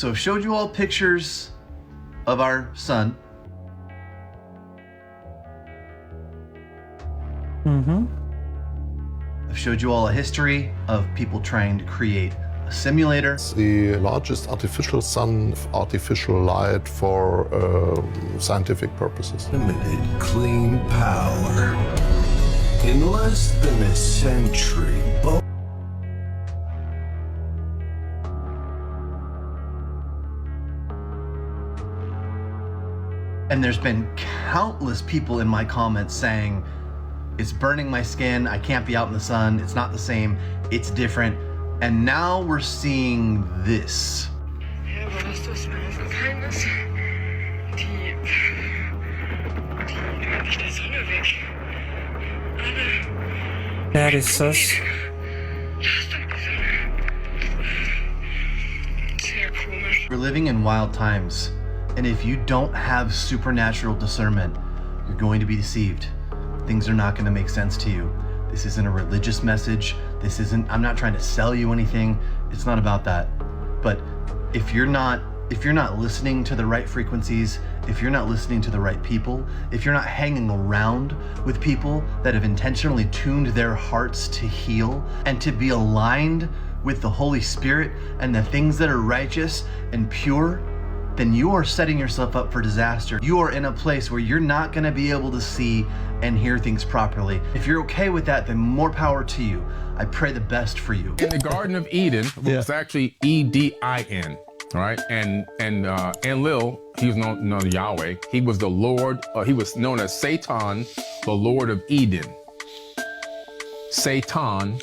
So I showed you all pictures of our son. I've showed you all a history of people trying to create a simulator. It's the largest artificial sun, artificial light for scientific purposes. Limited clean power. In less than a century, And there's been countless people in my comments saying, it's burning my skin, I can't be out in the sun, it's not the same, it's different. And now we're seeing this. That is sus. We're living in wild times, and if you don't have supernatural discernment, you're going to be deceived. Things are not going to make sense to you. This isn't a religious message. I'm not trying to sell you anything. It's not about that. But if you're not listening to the right frequencies, if you're not listening to the right people, if you're not hanging around with people that have intentionally tuned their hearts to heal and to be aligned with the Holy Spirit and the things that are righteous and pure, then you are setting yourself up for disaster. You are in a place where you're not going to be able to see and hear things properly. If you're okay with that, then more power to you. I pray the best for you. In the Garden of Eden, it was actually E-D-I-N, all right? And Enlil, he was known as Yahweh. He was the Lord, he was known as Satan, the Lord of Eden. Satan,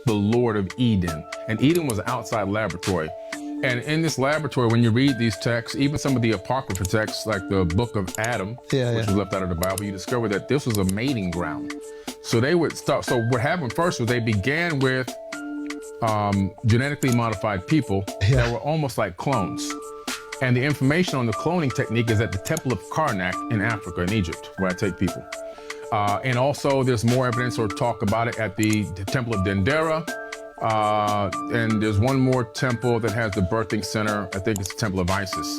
the Lord of Eden. And Eden was an outside laboratory. And in this laboratory, when you read these texts, even some of the apocryphal texts, like the book of Adam, which was left out of the Bible, you discover that this was a mating ground. So they would start. So what happened first was they began with genetically modified people that were almost like clones. And the information on the cloning technique is at the Temple of Karnak in Africa, in Egypt, where I take people. And also there's more evidence or talk about it at the Temple of Dendera. And there's one more temple that has the birthing center. I think it's the Temple of Isis.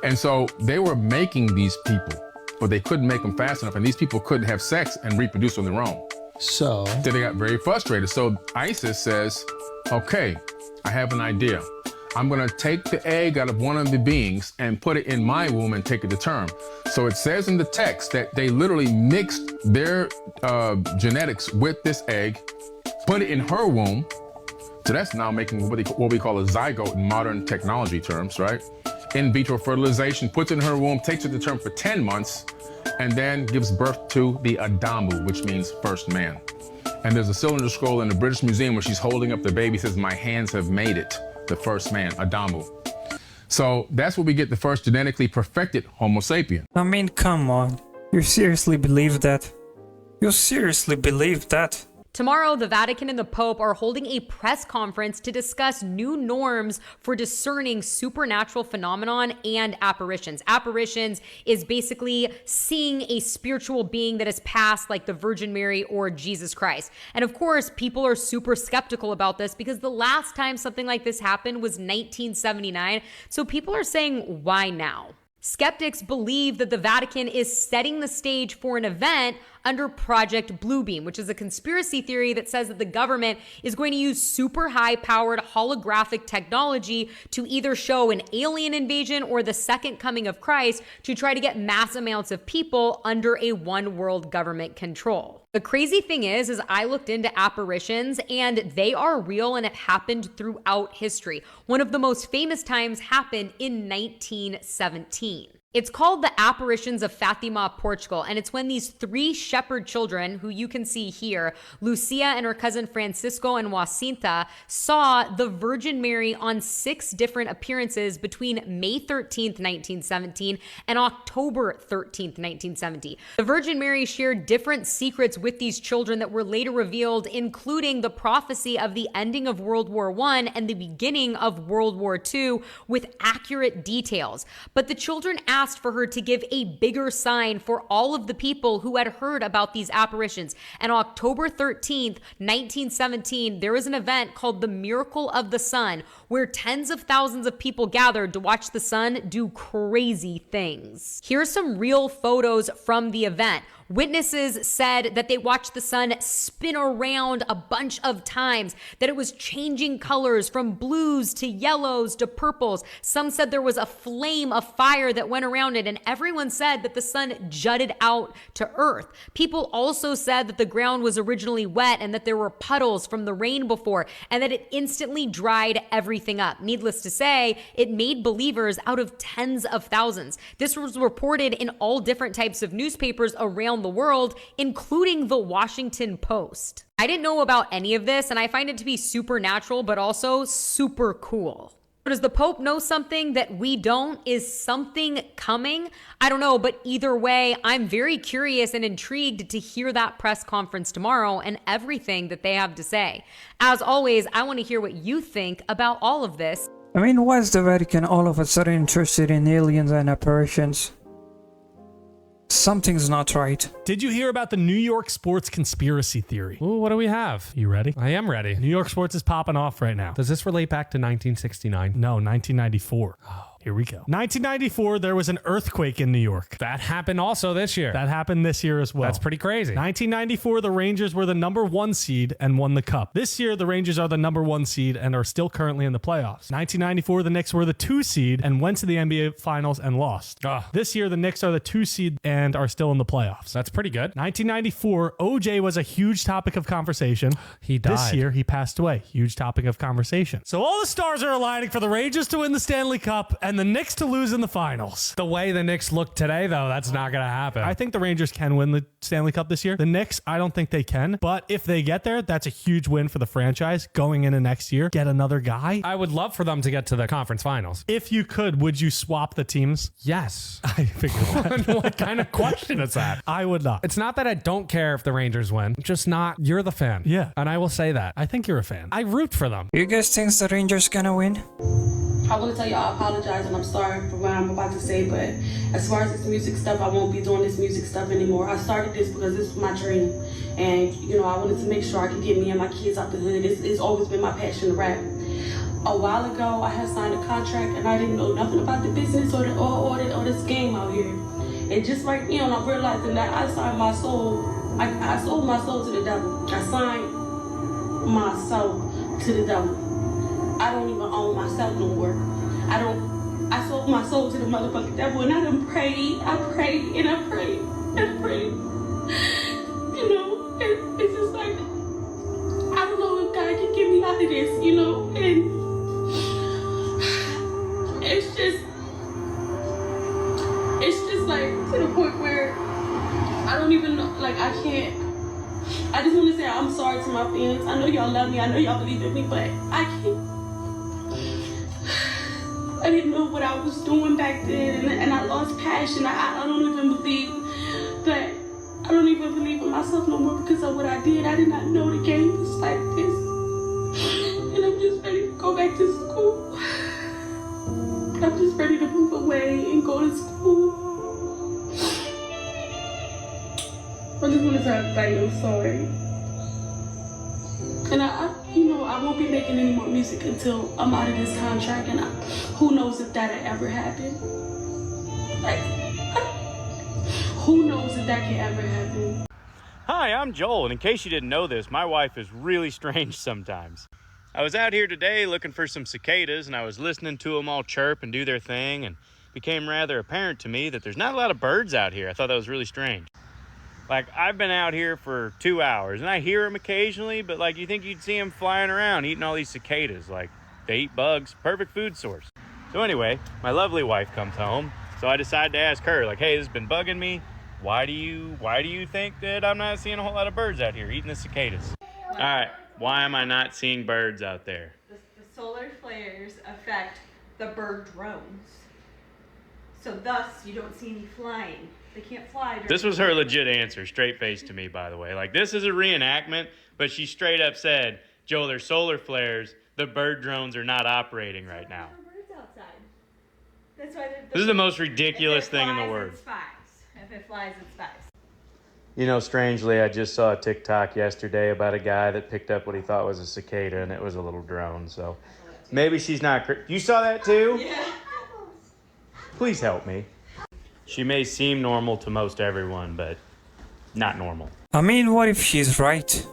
And so they were making these people, but they couldn't make them fast enough. And these people couldn't have sex and reproduce on their own. So then they got very frustrated. So Isis says, okay, I have an idea. I'm gonna take the egg out of one of the beings and put it in my womb and take it to term. So it says in the text that they literally mixed their genetics with this egg, put it in her womb. So that's now making what we call a zygote in modern technology terms, right? In vitro fertilization, puts it in her womb, takes it to term for 10 months, and then gives birth to the Adamu, which means first man. And there's a cylinder scroll in the British Museum where she's holding up the baby, says, my hands have made it, the first man, Adamu. So that's where we get the first genetically perfected Homo sapien. I mean, come on. You seriously believe that? You seriously believe that? Tomorrow, the Vatican and the Pope are holding a press conference to discuss new norms for discerning supernatural phenomenon and apparitions. Apparitions is basically seeing a spiritual being that has passed, like the Virgin Mary or Jesus Christ. And of course, people are super skeptical about this because the last time something like this happened was 1979. So people are saying, why now? Skeptics believe that the Vatican is setting the stage for an event under Project Bluebeam, which is a conspiracy theory that says that the government is going to use super high-powered holographic technology to either show an alien invasion or the second coming of Christ to try to get mass amounts of people under a one-world government control. The crazy thing is I looked into apparitions and they are real and have happened throughout history. One of the most famous times happened in 1917. It's called the Apparitions of Fatima, Portugal, and it's when these three shepherd children, who you can see here, Lucia and her cousin Francisco and Jacinta, saw the Virgin Mary on 6 different appearances between May 13th, 1917 and October 13th, 1970. The Virgin Mary shared different secrets with these children that were later revealed, including the prophecy of the ending of World War I and the beginning of World War II with accurate details. But the children asked for her to give a bigger sign for all of the people who had heard about these apparitions. And on October 13th, 1917, there was an event called the Miracle of the Sun, where tens of thousands of people gathered to watch the sun do crazy things. Here's some real photos from the event. Witnesses said that they watched the sun spin around a bunch of times, that it was changing colors from blues to yellows to purples. Some said there was a flame of fire that went around it, and everyone said that the sun jutted out to earth. People also said that the ground was originally wet and that there were puddles from the rain before, and that it instantly dried everything up. Needless to say, it made believers out of tens of thousands. This was reported in all different types of newspapers around the world, including the Washington Post. I didn't know about any of this, and I find it to be supernatural, but also super cool. Does the Pope know something that we don't? Is something coming? I don't know, but either way, I'm very curious and intrigued to hear that press conference tomorrow and everything that they have to say. As always, I want to hear what you think about all of this. I mean, why is the Vatican all of a sudden interested in aliens and apparitions? Something's not right. Did you hear about the New York sports conspiracy theory? Ooh, what do we have? You ready? I am ready. New York sports is popping off right now. Does this relate back to 1969? No, 1994. Oh. Here we go. 1994, there was an earthquake in New York. That happened also this year. That happened this year as well. That's pretty crazy. 1994, the Rangers were the number 1 seed and won the cup. This year, the Rangers are the number 1 seed and are still currently in the playoffs. 1994, the Knicks were the 2 seed and went to the NBA Finals and lost. This year, the Knicks are the 2 seed and are still in the playoffs. That's pretty good. 1994, OJ was a huge topic of conversation. He died. This year, he passed away. Huge topic of conversation. So all the stars are aligning for the Rangers to win the Stanley Cup and the Knicks to lose in the finals. The way the Knicks look today, though, that's not going to happen. I think the Rangers can win the Stanley Cup this year. The Knicks, I don't think they can. But if they get there, that's a huge win for the franchise going into next year. Get another guy. I would love for them to get to the conference finals. If you could, would you swap the teams? Yes. I figured that. What kind of question is that? I would not. It's not that I don't care if the Rangers win. Just not, you're the fan. Yeah. And I will say that. I think you're a fan. I root for them. You guys think the Rangers gonna win? I want to tell you I apologize and I'm sorry for what I'm about to say, but as far as this music stuff, I won't be doing this music stuff anymore. I started this because this was my dream, and I wanted to make sure I could get me and my kids out the hood. It's always been my passion to rap. A while ago, I had signed a contract and I didn't know nothing about the business or this game out here. And just right I'm realizing that I signed my soul. I sold my soul to the devil. I signed my soul to the devil. I don't even own myself no more. I sold my soul to the motherfucking devil, and I done prayed, I prayed, and I prayed, and I prayed. It's just like, I don't know if God can get me out of this, and it's just like to the point where I don't even know, like I can't. I just want to say I'm sorry to my fans. I know y'all love me, I know y'all believe in me, but I can't. I didn't know what I was doing back then, and I lost passion. I don't even believe that. I don't even believe in myself no more because of what I did. I did not know the game was like this. And I'm just ready to go back to school. I'm just ready to move away and go to school. I just want to tell everybody I'm sorry. And I won't be making any more music until I'm out of this contract, and who knows if that'll ever happen. Like, who knows if that can ever happen. Hi, I'm Joel, and in case you didn't know this, my wife is really strange sometimes. I was out here today looking for some cicadas, and I was listening to them all chirp and do their thing, and it became rather apparent to me that there's not a lot of birds out here. I thought that was really strange. Like, I've been out here for 2 hours, and I hear them occasionally, but, like, you think you'd see them flying around eating all these cicadas. Like, they eat bugs, perfect food source. So anyway, my lovely wife comes home, so I decided to ask her, like, hey, this has been bugging me. Why do you think that I'm not seeing a whole lot of birds out here eating the cicadas? All right, why am I not seeing birds out there? The solar flares affect the bird drones. So thus, you don't see any flying. They can't fly. This was her legit answer, straight face to me, by the way. Like, this is a reenactment, but she straight up said, Joe, there's solar flares. The bird drones are not operating right now. There are birds outside. That's why This is the most ridiculous thing in the world. If it flies, it spies. You know, strangely, I just saw a TikTok yesterday about a guy that picked up what he thought was a cicada, and it was a little drone. So maybe she's not. You saw that too? Yeah. Please help me. She may seem normal to most everyone, but not normal. I mean, what if she's right?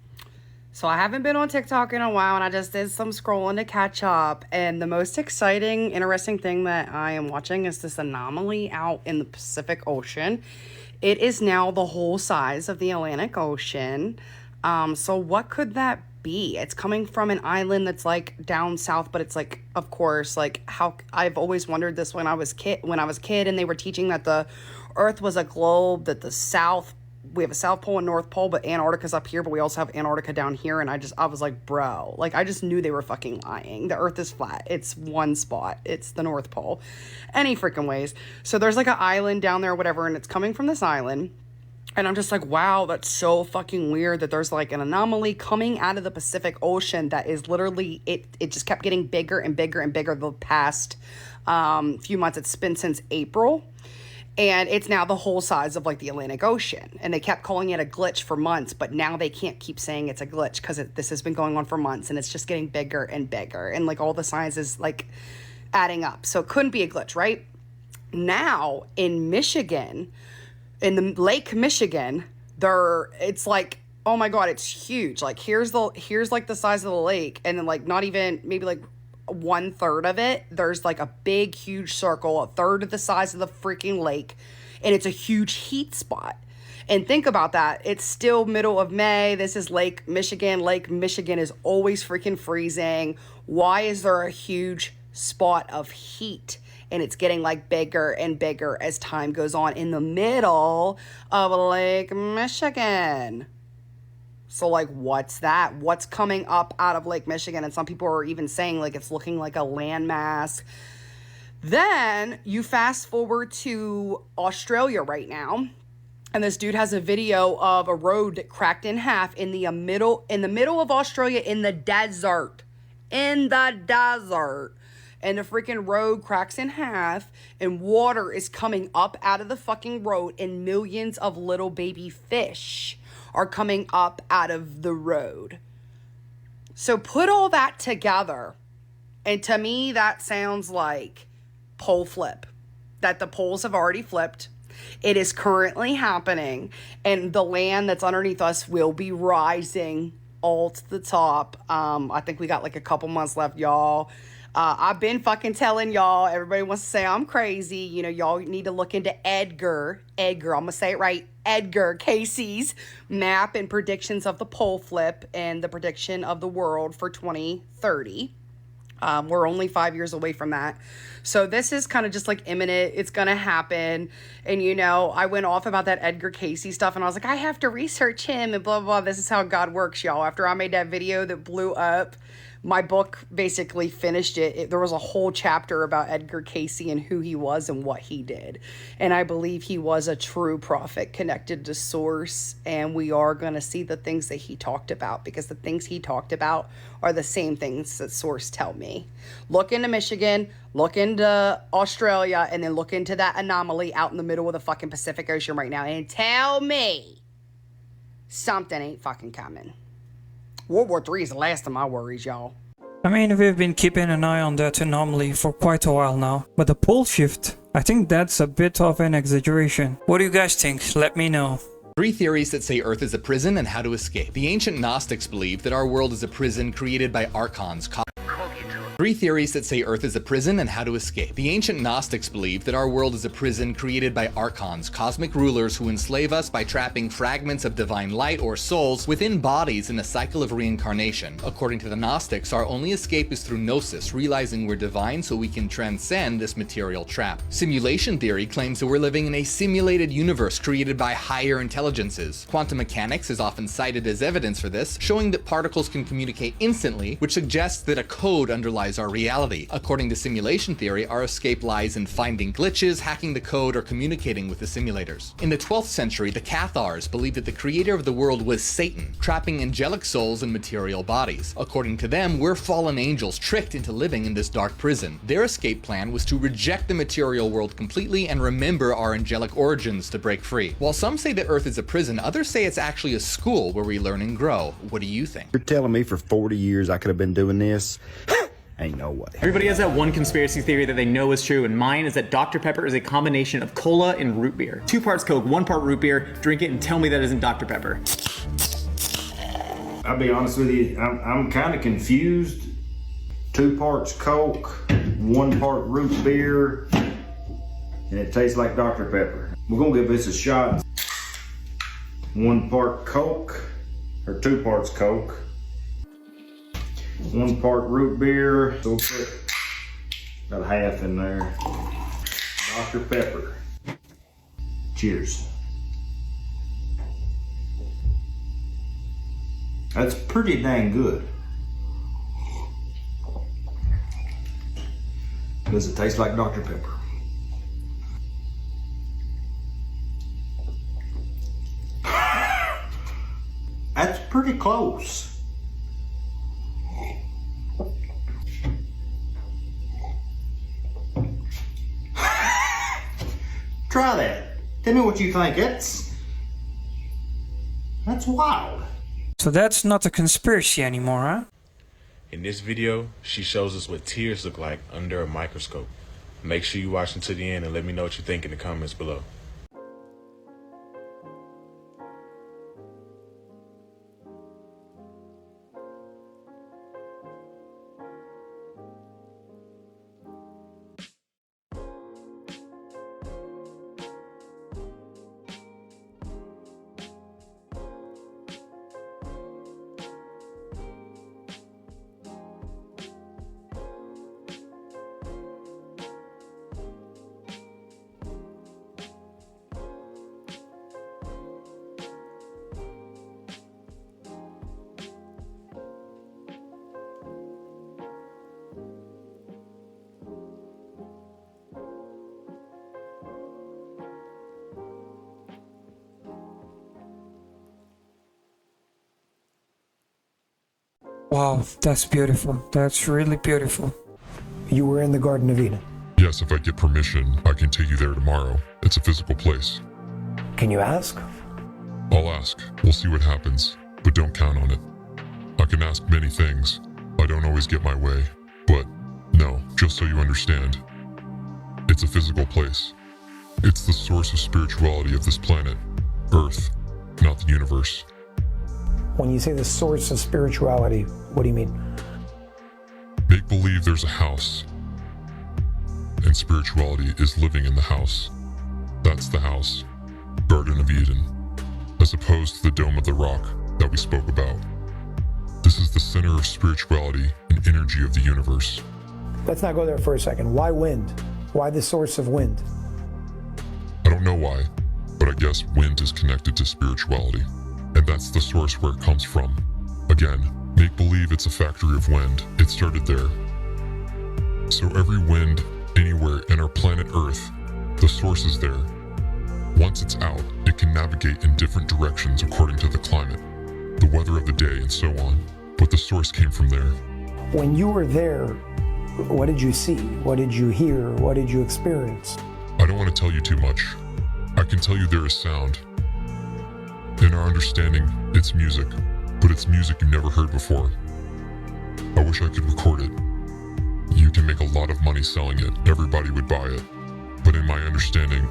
So I haven't been on TikTok in a while, and I just did some scrolling to catch up. And the most exciting, interesting thing that I am watching is this anomaly out in the Pacific Ocean. It is now the whole size of the Atlantic Ocean. So what could that be? It's coming from an island that's like down south, but it's like, of course, like how I've always wondered this when I was kid, and they were teaching that the Earth was a globe, that we have a South Pole and North Pole, but Antarctica's up here, but we also have Antarctica down here. And I was like, bro, like, I just knew they were fucking lying. The Earth is flat. It's one spot. It's the North Pole. Any freaking ways. So there's like an island down there or whatever, and it's coming from this island. And I'm just like, wow, that's so fucking weird that there's like an anomaly coming out of the Pacific Ocean that is literally, it just kept getting bigger and bigger and bigger the past few months. It's been since April. And it's now the whole size of like the Atlantic Ocean. And they kept calling it a glitch for months, but now they can't keep saying it's a glitch because this has been going on for months, and it's just getting bigger and bigger. And like all the science is like adding up. So it couldn't be a glitch, right? Now in Michigan, in the Lake Michigan, it's like, oh my God, it's huge. Like here's like the size of the lake, and then like not even maybe like 1/3 of it, there's like a big huge circle, 1/3 of the size of the freaking lake, and it's a huge heat spot. And think about that, it's still middle of May. This is Lake Michigan. Lake Michigan is always freaking freezing. Why is there a huge spot of heat? And it's getting like bigger and bigger as time goes on in the middle of Lake Michigan. So, like, what's that? What's coming up out of Lake Michigan? And some people are even saying, like, it's looking like a landmass. Then you fast forward to Australia right now. And this dude has a video of a road that cracked in half in the middle of Australia, in the desert. In the desert. And the freaking road cracks in half, and water is coming up out of the fucking road, and millions of little baby fish are coming up out of the road. So put all that together, and to me that sounds like pole flip, that the poles have already flipped. It is currently happening, and the land that's underneath us will be rising all to the top. I think we got like a couple months left, y'all. I've been fucking telling y'all, everybody wants to say I'm crazy. You know, y'all need to look into Edgar, I'm going to say it right, Edgar Casey's map and predictions of the pole flip and the prediction of the world for 2030. We're only 5 years away from that. So this is kind of just like imminent. It's going to happen. And, you know, I went off about that Edgar Casey stuff, and I was like, I have to research him and blah, blah, blah. This is how God works, y'all. After I made that video that blew up, my book basically finished it. There was a whole chapter about Edgar Casey and who he was and what he did. And I believe he was a true prophet connected to source. And we are going to see the things that he talked about, because the things he talked about are the same things that source tell me. Look into Michigan, look into Australia, and then look into that anomaly out in the middle of the fucking Pacific Ocean right now, and tell me something ain't fucking coming. World War III is the last of my worries, y'all. I mean, we've been keeping an eye on that anomaly for quite a while now, but the pole shift, I think that's a bit of an exaggeration. What do you guys think? Let me know. 3 theories that say Earth is a prison and how to escape. The ancient Gnostics believed that our world is a prison created by archons. 3 theories that say Earth is a prison and how to escape. The ancient Gnostics believed that our world is a prison created by archons, cosmic rulers who enslave us by trapping fragments of divine light or souls within bodies in a cycle of reincarnation. According to the Gnostics, our only escape is through gnosis, realizing we're divine so we can transcend this material trap. Simulation theory claims that we're living in a simulated universe created by higher intelligences. Quantum mechanics is often cited as evidence for this, showing that particles can communicate instantly, which suggests that a code underlies destabilize our reality. According to simulation theory, our escape lies in finding glitches, hacking the code, or communicating with the simulators. In the 12th century, the Cathars believed that the creator of the world was Satan, trapping angelic souls in material bodies. According to them, we're fallen angels tricked into living in this dark prison. Their escape plan was to reject the material world completely and remember our angelic origins to break free. While some say that Earth is a prison, others say it's actually a school where we learn and grow. What do you think? You're telling me for 40 years I could have been doing this? Ain't no way. Everybody has that one conspiracy theory that they know is true, and mine is that Dr. Pepper is a combination of cola and root beer. 2 parts Coke, 1 part root beer. Drink it and tell me that isn't Dr. Pepper. I'll be honest with you, I'm kind of confused. 2 parts Coke, 1 part root beer, and it tastes like Dr. Pepper. We're gonna give this a shot. 1 part Coke, or 2 parts Coke, 1 part root beer, so we'll put about half in there. Dr. Pepper. Cheers. That's pretty dang good. Does it taste like Dr. Pepper? That's pretty close. Try that. Tell me what you think. That's wild. So that's not a conspiracy anymore, huh? In this video, she shows us what tears look like under a microscope. Make sure you watch until the end and let me know what you think in the comments below. Wow, that's beautiful. That's really beautiful. You were in the Garden of Eden. Yes, if I get permission, I can take you there tomorrow. It's a physical place. Can you ask? I'll ask. We'll see what happens, but don't count on it. I can ask many things. I don't always get my way, but no, just so you understand. It's a physical place. It's the source of spirituality of this planet, Earth, not the universe. When you say the source of spirituality, what do you mean? Make believe there's a house, and spirituality is living in the house. That's the house, Garden of Eden, as opposed to the Dome of the Rock that we spoke about. This is the center of spirituality and energy of the universe. Let's not go there for a second. Why wind? Why the source of wind? I don't know why, but I guess wind is connected to spirituality. And that's the source where it comes from. Again, make believe it's a factory of wind. It started there. So every wind, anywhere in our planet Earth, the source is there. Once it's out, it can navigate in different directions according to the climate, the weather of the day, and so on. But the source came from there. When you were there, what did you see? What did you hear? What did you experience? I don't want to tell you too much. I can tell you there is sound. In our understanding, it's music, but it's music you never heard before. I wish I could record it. You can make a lot of money selling it. Everybody would buy it. But in my understanding,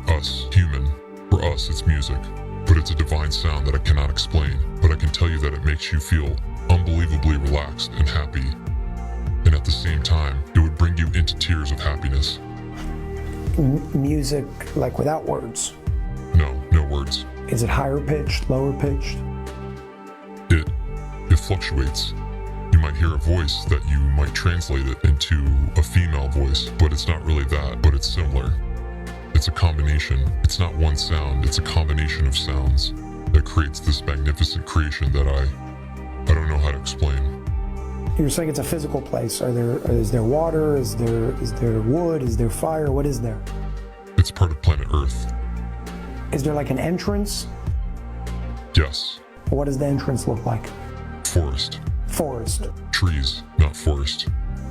us, human, for us it's music. But it's a divine sound that I cannot explain. But I can tell you that it makes you feel unbelievably relaxed and happy. And at the same time, it would bring you into tears of happiness. Music like without words? No words. Is it higher pitched, lower pitched? It fluctuates. You might hear a voice that you might translate it into a female voice, but it's not really that, but it's similar. It's a combination. It's not one sound, it's a combination of sounds that creates this magnificent creation that I don't know how to explain. You're saying it's a physical place. Is there water? Is there wood? Is there fire? What is there? It's part of planet Earth. Is there like an entrance? Yes. What does the entrance look like? Forest. Forest. Trees, not forest.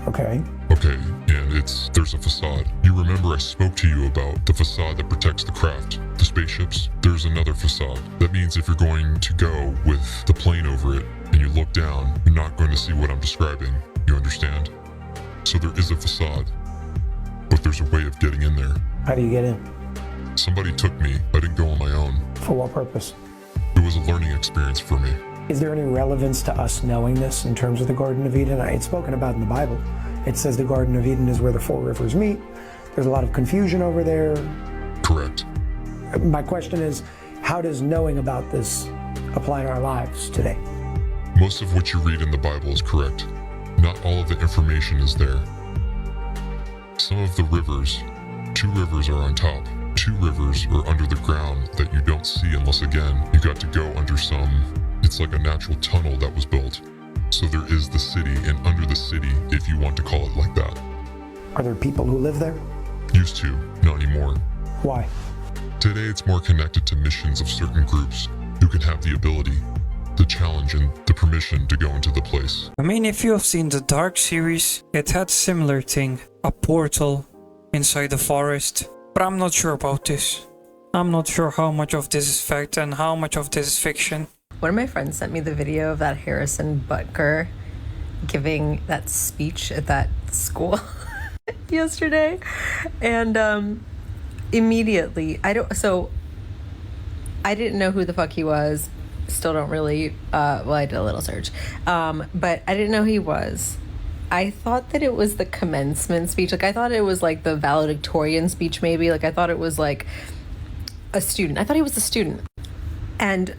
Okay. Okay, and there's a facade. You remember I spoke to you about the facade that protects the craft, the spaceships? There's another facade. That means if you're going to go with the plane over it and you look down, you're not going to see what I'm describing. You understand? So there is a facade, but there's a way of getting in there. How do you get in? Somebody took me. I didn't go on my own. For what purpose? It was a learning experience for me. Is there any relevance to us knowing this in terms of the Garden of Eden? It's spoken about in the Bible. It says the Garden of Eden is where the 4 rivers meet. There's a lot of confusion over there. Correct. My question is, how does knowing about this apply to our lives today? Most of what you read in the Bible is correct. Not all of the information is there. Some of the rivers, 2 rivers are on top. 2 rivers are under the ground that you don't see unless, again, you got to go under it's like a natural tunnel that was built. So there is the city, and under the city, if you want to call it like that. Are there people who live there? Used to, not anymore. Why? Today it's more connected to missions of certain groups who can have the ability, the challenge, and the permission to go into the place. I mean, if you have seen the Dark series, it had similar thing. A portal inside the forest. But I'm not sure about this. I'm not sure how much of this is fact and how much of this is fiction. One of my friends sent me the video of that Harrison Butker giving that speech at that school yesterday. And immediately, I didn't know who the fuck he was. Still don't really, I did a little search. But I didn't know who he was. I thought that it was the commencement speech. Like, I thought it was like the valedictorian speech, maybe. Like, I thought it was like a student. I thought he was a student. And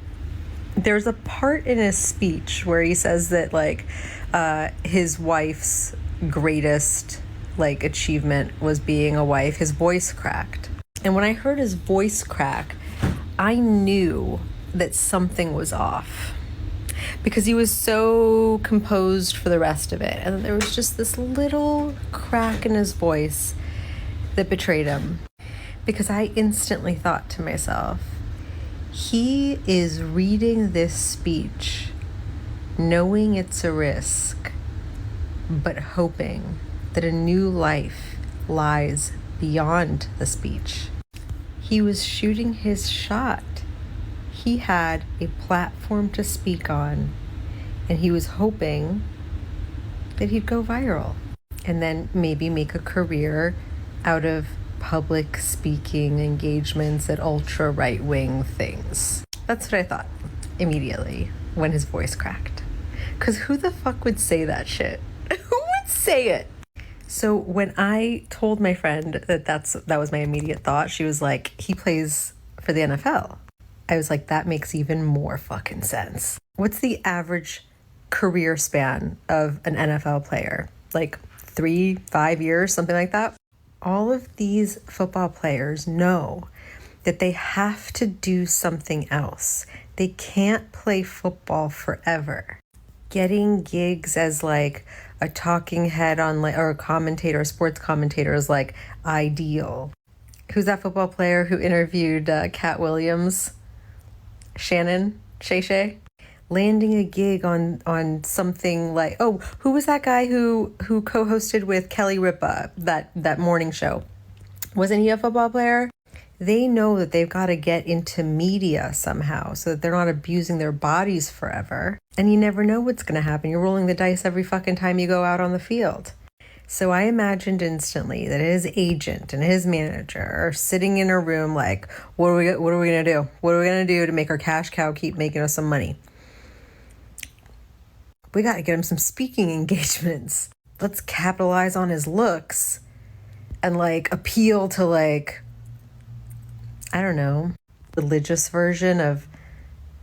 there's a part in his speech where he says that, like, his wife's greatest, like, achievement was being a wife. His voice cracked. And when I heard his voice crack, I knew that something was off. Because he was so composed for the rest of it. And there was just this little crack in his voice that betrayed him. Because I instantly thought to myself, he is reading this speech knowing it's a risk, but hoping that a new life lies beyond the speech. He was shooting his shot. He had a platform to speak on, and he was hoping that he'd go viral and then maybe make a career out of public speaking engagements at ultra right-wing things. That's what I thought immediately when his voice cracked. Because who the fuck would say that shit? Who would say it? So when I told my friend that was my immediate thought, she was like, he plays for the NFL. I was like, that makes even more fucking sense. What's the average career span of an NFL player? Like 3-5 years, something like that? All of these football players know that they have to do something else. They can't play football forever. Getting gigs as like a talking head on or a commentator, a sports commentator is like ideal. Who's that football player who interviewed Cat Williams? Shannon? Shay? Landing a gig on something like, who was that guy who co-hosted with Kelly Ripa, that morning show? Wasn't he a football player? They know that they've got to get into media somehow so that they're not abusing their bodies forever. And you never know what's going to happen. You're rolling the dice every fucking time you go out on the field. So I imagined instantly that his agent and his manager are sitting in a room like, what are we going to do? What are we going to do to make our cash cow keep making us some money? We got to get him some speaking engagements. Let's capitalize on his looks and like appeal to like, I don't know, religious version of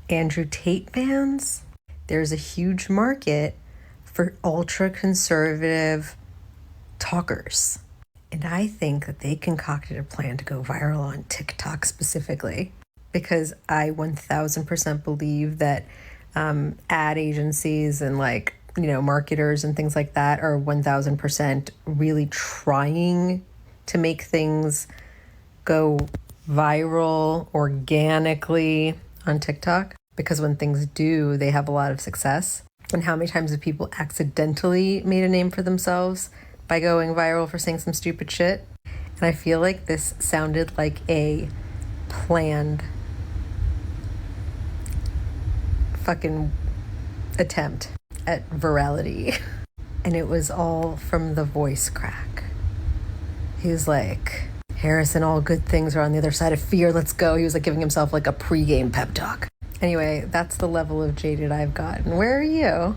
Andrew Tate fans. There's a huge market for ultra conservative talkers. And I think that they concocted a plan to go viral on TikTok specifically, because I 1000% believe that ad agencies and like marketers and things like that are 1000% really trying to make things go viral organically on TikTok, because when things do, they have a lot of success. And how many times have people accidentally made a name for themselves by going viral for saying some stupid shit? And I feel like this sounded like a planned fucking attempt at virality. And it was all from the voice crack. He was like, Harrison, all good things are on the other side of fear, let's go. He was like giving himself like a pregame pep talk. Anyway, that's the level of jaded I've gotten. Where are you?